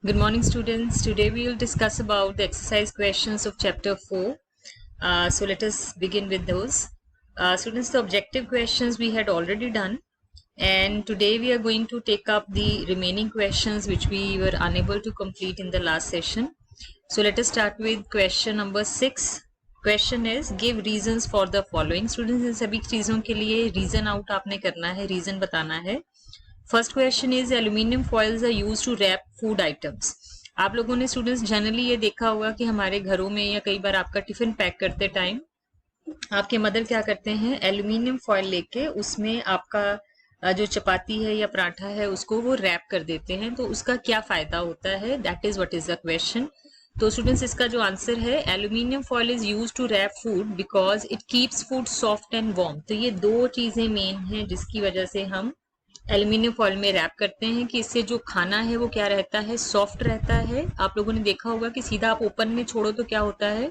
Good morning, students. Today we will discuss about the exercise questions of chapter 4. So let us begin with those. Students, the objective questions we had already done, and today we are going to take up the remaining questions which we were unable to complete in the last session. So let us start with question number 6. Question is give reasons for the following. Students, इन सभी चीजों के लिए reason out आपने करना है, reason बताना है. First question is aluminium foils are used to wrap food items. आप लोगों ने स्टूडेंट्स जनरली ये देखा होगा कि हमारे घरों में या कई बार आपका टिफिन पैक करते टाइम आपके मदर क्या करते हैं, एल्यूमिनियम फॉइल लेके उसमें आपका जो चपाती है या पराठा है उसको वो रैप कर देते हैं. तो उसका क्या फायदा होता है, that is what is the question. तो स्टूडेंट्स इसका जो आंसर है, aluminium foil is use to wrap food because it keeps food soft and warm. तो ये दो चीजें मेन हैं जिसकी वजह से हम एल्यूमिनियम फॉइल में रैप करते हैं कि इससे जो खाना है वो क्या रहता है, सॉफ्ट रहता है. आप लोगों ने देखा होगा कि सीधा आप ओपन में छोड़ो तो क्या होता है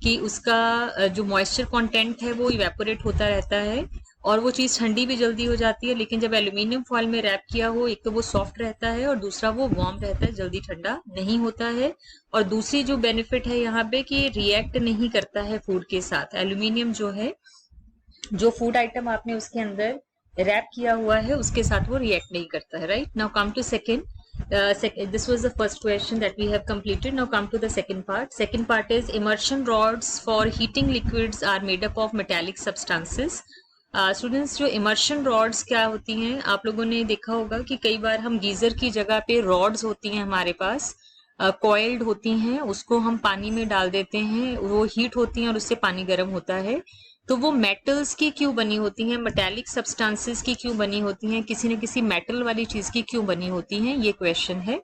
कि उसका जो मॉइस्चर कंटेंट है वो इवेपोरेट होता रहता है और वो चीज ठंडी भी जल्दी हो जाती है. लेकिन जब एल्यूमिनियम फॉइल में रैप किया हो, एक तो वो सॉफ्ट रहता है और दूसरा वो वार्म रहता है, जल्दी ठंडा नहीं होता है. और दूसरी जो बेनिफिट है यहाँ पे कि रिएक्ट नहीं करता है फूड के साथ. एल्यूमिनियम जो है, जो फूड आइटम आपने उसके अंदर रैप किया हुआ है उसके साथ वो रिएक्ट नहीं करता है. Right, now come to second. This was the first question that we have completed. Now come to the second part. Second part is immersion rods for heating liquids are made up of metallic substances. Students जो immersion rods क्या होती हैं, आप लोगों ने देखा होगा कि कई बार हम गीजर की जगह पे रॉड्स होती हैं हमारे पास, कॉइल्ड होती हैं, उसको हम पानी में डाल देते हैं, वो हीट होती हैं और उससे पानी गर्म होता है. तो वो मेटल्स की क्यों बनी होती हैं, मेटालिक सब्सटेंसेस की क्यों बनी होती हैं, किसी न किसी मेटल वाली चीज की क्यों बनी होती हैं, ये क्वेश्चन है.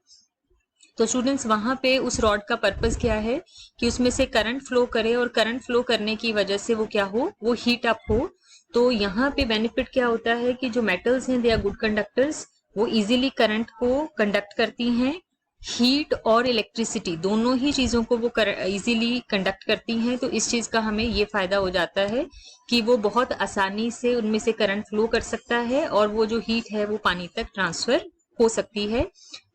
तो स्टूडेंट्स वहां पे उस रॉड का पर्पस क्या है कि उसमें से करंट फ्लो करे और करंट फ्लो करने की वजह से वो क्या हो, वो हीट अप हो. तो यहाँ पे बेनिफिट क्या होता है कि जो मेटल्स हैं दे आर गुड कंडक्टर्स, वो इजीली करंट को कंडक्ट करती हैं. हीट और इलेक्ट्रिसिटी दोनों ही चीजों को वो इजीली कंडक्ट करती हैं. तो इस चीज का हमें ये फायदा हो जाता है कि वो बहुत आसानी से उनमें से करंट फ्लो कर सकता है और वो जो हीट है वो पानी तक ट्रांसफर हो सकती है.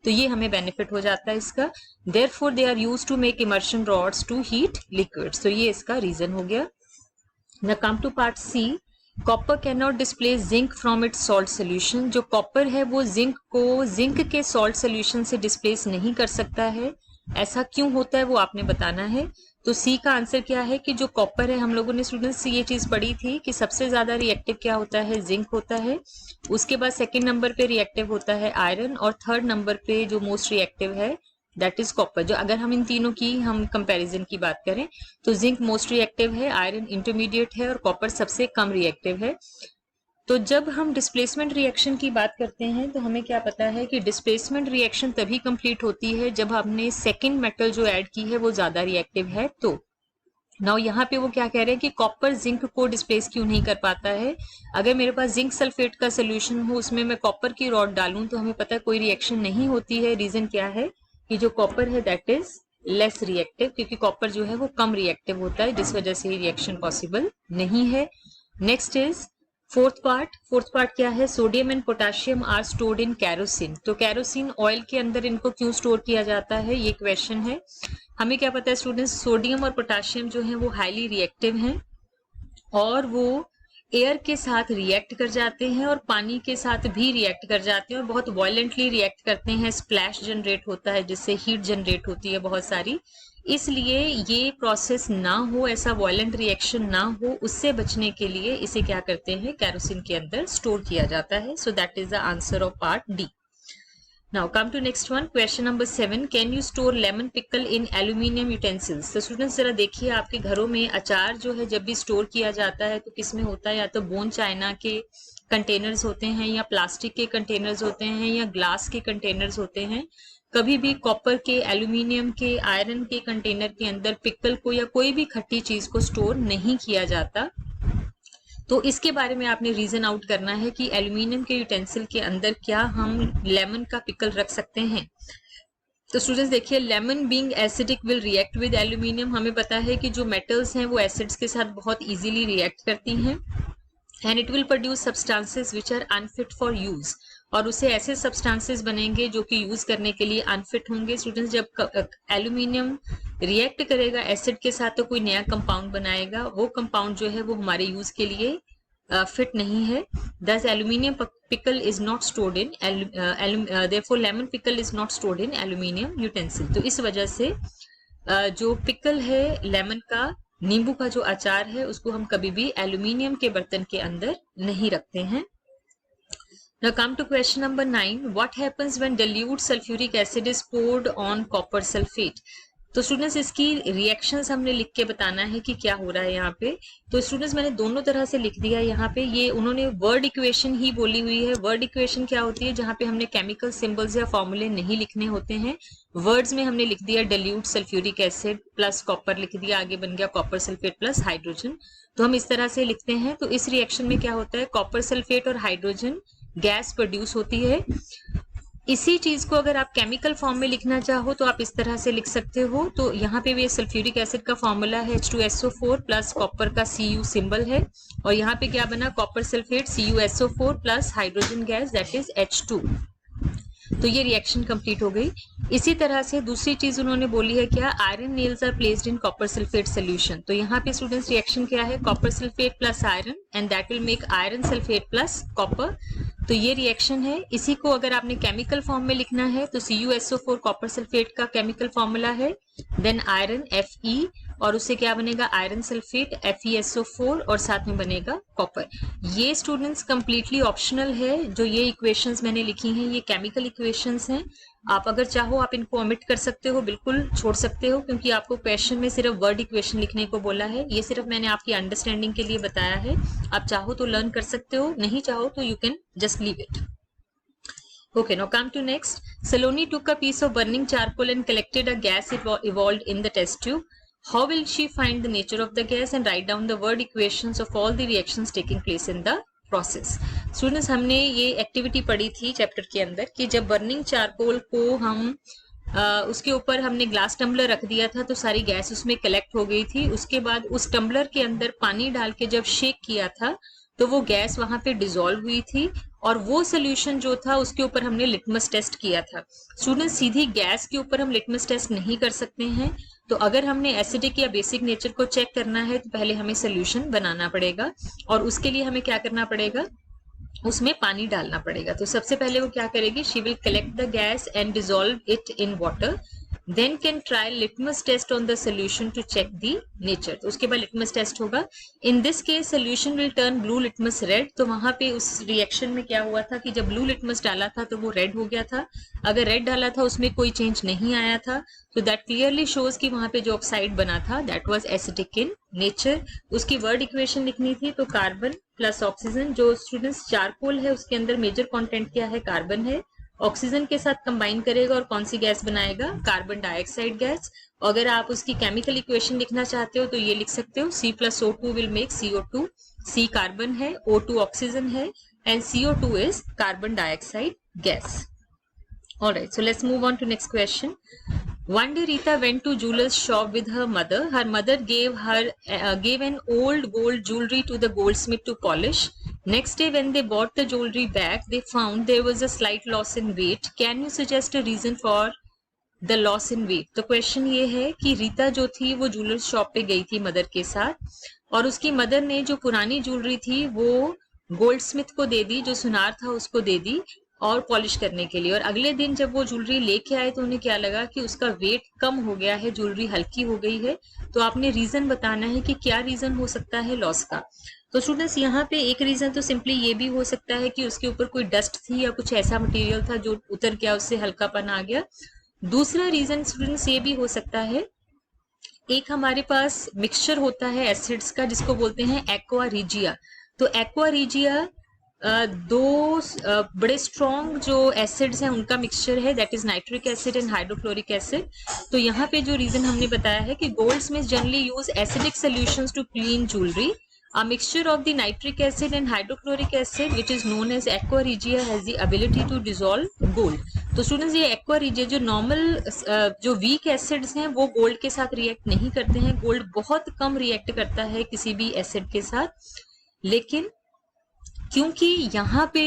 तो ये हमें बेनिफिट हो जाता है इसका. Therefore they are used to make immersion rods to heat liquids. तो ये इसका रीजन हो गया. Now come to part C. Copper can not displace zinc from its salt solution. जो कॉपर है वो जिंक को जिंक के सॉल्ट सोल्यूशन से डिस्प्लेस नहीं कर सकता है. ऐसा क्यों होता है वो आपने बताना है. तो सी का आंसर क्या है कि जो कॉपर है, हम लोगों ने स्टूडेंट्स ये चीज पढ़ी थी कि सबसे ज्यादा रिएक्टिव क्या होता है, जिंक होता है. उसके बाद सेकेंड नंबर पे रिएक्टिव होता है आयरन और थर्ड नंबर पे जो मोस्ट रिएक्टिव है दैट इज कॉपर. जो अगर हम इन तीनों की हम कंपैरिजन की बात करें तो जिंक मोस्ट रिएक्टिव है, आयरन इंटरमीडिएट है और कॉपर सबसे कम रिएक्टिव है. तो जब हम डिस्प्लेसमेंट रिएक्शन की बात करते हैं तो हमें क्या पता है कि डिस्प्लेसमेंट रिएक्शन तभी कंप्लीट होती है जब हमने सेकंड मेटल जो ऐड की है वो ज्यादा रिएक्टिव है. तो नाउ यहाँ पे वो क्या कह रहे हैं कि कॉपर जिंक को डिस्प्लेस क्यों नहीं कर पाता है. अगर मेरे पास जिंक सल्फेट का सोल्यूशन हो, उसमें मैं कॉपर की रॉड डालूं तो हमें पता है कोई रिएक्शन नहीं होती है. रीजन क्या है कि जो कॉपर है दैट इज लेस रिएक्टिव, क्योंकि कॉपर जो है वो कम रिएक्टिव होता है, जिस वजह से रिएक्शन पॉसिबल नहीं है. नेक्स्ट इज फोर्थ पार्ट क्या है, sodium and potassium are stored in kerosene. तो कैरोसिन ऑयल के अंदर इनको क्यों स्टोर किया जाता है, ये क्वेश्चन है. हमें क्या पता है स्टूडेंट्स, सोडियम और पोटेशियम जो है वो हाईली रिएक्टिव हैं और वो एयर के साथ रिएक्ट कर जाते हैं और पानी के साथ भी रिएक्ट कर जाते हैं और बहुत वायलेंटली रिएक्ट करते हैं. स्प्लैश जनरेट होता है जिससे हीट जनरेट होती है बहुत सारी. इसलिए ये प्रोसेस ना हो, ऐसा वायलेंट रिएक्शन ना हो, उससे बचने के लिए इसे क्या करते हैं, कैरोसिन के अंदर स्टोर किया जाता है. So that is the answer of part D. Now come to next one. Question number 7. Can you store lemon pickle in aluminium utensils? तो स्टूडेंट्स जरा देखिए, आपके घरों में अचार जो है जब भी स्टोर किया जाता है तो किस में होता है, या तो बोन चाइना के कंटेनर्स होते हैं या प्लास्टिक के कंटेनर्स होते हैं या ग्लास के कंटेनर्स होते हैं. कभी भी कॉपर के, एल्यूमिनियम के, आयरन के कंटेनर के अंदर पिकल को या कोई भी खट्टी चीज को स्टोर नहीं किया जाता. तो इसके बारे में आपने रीजन आउट करना है कि एल्यूमिनियम के यूटेंसिल के अंदर क्या हम लेमन का पिकल रख सकते हैं. तो स्टूडेंट्स देखिए, lemon being acidic will react with aluminium. हमें पता है कि जो मेटल्स हैं वो एसिड्स के साथ बहुत इजीली रिएक्ट करती हैं and it will produce substances which are unfit for use. और उससे ऐसे सब्सटेंसेस बनेंगे जो कि यूज करने के लिए अनफिट होंगे। स्टूडेंट्स, जब एल्यूमिनियम रिएक्ट करेगा एसिड के साथ तो कोई नया कंपाउंड बनाएगा, वो कंपाउंड जो है वो हमारे यूज के लिए फिट नहीं है। Thus aluminium pickle is not stored in therefore lemon pickle is not stored in aluminium utensil। तो इस वजह से जो पिकल है लेमन का, नींबू का जो अचार है, उसको हम कभी भी एल्यूमिनियम के बर्तन के अंदर नहीं रखते हैं। Now come to question number 9. What happens when dilute sulfuric acid is poured on copper sulfate? तो स्टूडेंट्स इसकी रिएक्शंस हमने लिख के बताना है कि क्या हो रहा है यहाँ पे। तो स्टूडेंट्स मैंने दोनों तरह से लिख दिया यहाँ पे। ये उन्होंने वर्ड इक्वेशन ही बोली हुई है। वर्ड इक्वेशन क्या होती है? जहाँ पे हमने केमिकल सिंबल्स या फॉर्मूले नहीं लिखने होते हैं। वर्ड्स में हमने लिख दिया dilute sulphuric acid plus copper लिख दिया, आगे बन गया कॉपर सल्फेट प्लस हाइड्रोजन। तो हम इस तरह से लिखते हैं। तो इस रिएक्शन में क्या होता है? कॉपर सल्फेट और हाइड्रोजन गैस प्रोड्यूस होती है। इसी चीज को अगर आप केमिकल फॉर्म में लिखना चाहो तो आप इस तरह से लिख सकते हो। तो यहाँ पे भी सल्फ्यूरिक एसिड का फॉर्मूला है H2SO4 प्लस कॉपर का Cu सिंबल है, और यहाँ पे क्या बना? Copper sulphate CuSO4 plus hydrogen gas that is H2। तो ये रिएक्शन कंप्लीट हो गई। इसी तरह से दूसरी चीज उन्होंने बोली है क्या? Iron nails are placed in copper sulphate solution. तो यहाँ पे स्टूडेंट्स रिएक्शन क्या है? Copper sulphate plus iron and that will make iron sulphate plus copper. तो ये रिएक्शन है। इसी को अगर आपने केमिकल फॉर्म में लिखना है तो CuSO4 कॉपर सल्फेट का केमिकल फॉर्मूला है, देन आयरन Fe और उससे क्या बनेगा? आयरन सल्फेट FeSO4 और साथ में बनेगा कॉपर। ये स्टूडेंट्स कंप्लीटली ऑप्शनल है। जो ये इक्वेशंस मैंने लिखी हैं ये केमिकल इक्वेशंस हैं। आप अगर चाहो आप इनको ओमिट कर सकते हो, बिल्कुल छोड़ सकते हो, क्योंकि आपको क्वेश्चन में सिर्फ वर्ड इक्वेशन लिखने को बोला है। ये सिर्फ मैंने आपकी अंडरस्टैंडिंग के लिए बताया है। आप चाहो तो लर्न कर सकते हो, नहीं चाहो तो you can just leave it. Okay, now come to next. Saloni took a piece of burning charcoal and collected a gas evolved in the test tube. How will she find the nature of the gas and write down the word equations of all the reactions taking place in the process? Students, हमने ये activity पढ़ी थी chapter के अंदर कि जब burning charcoal को हम उसके ऊपर हमने ग्लास टम्बलर रख दिया था तो सारी गैस उसमें कलेक्ट हो गई थी। उसके बाद उस टम्बलर के अंदर पानी डाल के जब शेक किया था तो वो गैस वहां पे डिसॉल्व हुई थी, और वो सोल्यूशन जो था उसके ऊपर हमने लिटमस टेस्ट किया था। स्टूडेंट, सीधी गैस के ऊपर हम लिटमस टेस्ट नहीं कर सकते हैं। तो अगर हमने एसिडिक या बेसिक नेचर को चेक करना है तो पहले हमें सोल्यूशन बनाना पड़ेगा, और उसके लिए हमें क्या करना पड़ेगा? उसमें पानी डालना पड़ेगा। तो सबसे पहले वो क्या करेगी? She will collect the gas and dissolve it in water, then can try litmus test on the solution to check the nature। तो उसके बाद लिटमस टेस्ट होगा। in this case solution will turn blue litmus red। तो वहां पे उस reaction में क्या हुआ था कि जब ब्लू लिटमस डाला था तो वो रेड हो गया था। अगर रेड डाला था उसमें कोई चेंज नहीं आया था, तो दैट क्लियरली शोज कि वहां पे जो ऑक्साइड बना था that was acidic in nature. उसकी वर्ड इक्वेशन लिखनी थी तो कार्बन प्लस ऑक्सीजन। जो स्टूडेंट्स चारकोल है उसके अंदर मेजर कॉन्टेंट क्या है? कार्बन है। ऑक्सीजन के साथ कंबाइन करेगा और कौन सी गैस बनाएगा? Carbon dioxide gas. अगर आप उसकी केमिकल इक्वेशन लिखना चाहते हो तो ये लिख सकते हो C+O2 will make CO2। C carbon है, O2 ऑक्सीजन है and CO2 is carbon dioxide gas. Alright, so let's move on to next question. One day Rita went to jeweler's shop with her mother. Her mother gave an old gold jewelry to the goldsmith to polish. Next day when they bought the jewelry back, they found there was a slight loss in weight. Can you suggest a reason for the loss in weight? तो question ये है कि रीता जो थी वो jewellers shop पे गई थी मदर के साथ, और उसकी मदर ने जो पुरानी ज्वेलरी थी वो गोल्ड स्मिथ को दे दी, जो सुनार था उसको दे दी और पॉलिश करने के लिए। और अगले दिन जब वो ज्वेलरी लेके आए तो उन्हें क्या लगा कि उसका वेट कम हो गया है, ज्वेलरी हल्की हो गई है। तो आपने रीजन बताना है कि क्या रीजन हो सकता है लॉस का। तो स्टूडेंट्स, यहाँ पे एक रीजन तो सिंपली ये भी हो सकता है कि उसके ऊपर कोई डस्ट थी या कुछ ऐसा मटेरियल था जो उतर गया, उससे हल्कापन आ गया। दूसरा रीजन स्टूडेंट्स ये भी हो सकता है, एक हमारे पास मिक्सचर होता है एसिड्स का जिसको बोलते हैं एक्वा रिजिया। तो एक्वा रिजिया दो बड़े स्ट्रॉन्ग जो एसिड्स हैं उनका मिक्सचर है, that is nitric acid and hydrochloric acid. तो यहाँ पे जो रीजन हमने बताया है कि goldsmith generally use acidic solutions to clean jewellery. A mixture of the nitric acid and hydrochloric acid, which is known as aqua regia, has the ability to dissolve gold। तो students, ये aqua regia जो normal जो weak acids हैं वो gold के साथ react नहीं करते हैं। गोल्ड बहुत कम रिएक्ट करता है किसी भी एसिड के साथ, लेकिन क्योंकि यहाँ पे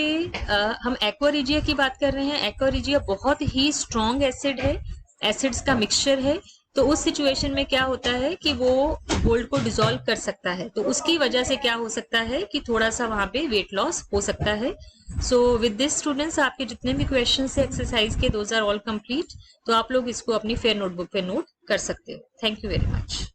हम एक्वा की बात कर रहे हैं। एक्वा बहुत ही स्ट्रॉन्ग एसिड है, एसिड्स का मिक्सचर है। तो उस सिचुएशन में क्या होता है कि वो गोल्ड को डिसॉल्व कर सकता है। तो उसकी वजह से क्या हो सकता है कि थोड़ा सा वहां पे वेट लॉस हो सकता है। सो विद दिस स्टूडेंट्स, आपके जितने भी क्वेश्चन है एक्सरसाइज के, दोज आर ऑल कंप्लीट। तो आप लोग इसको अपनी फेयर नोटबुक पे नोट कर सकते हो। Thank you very much.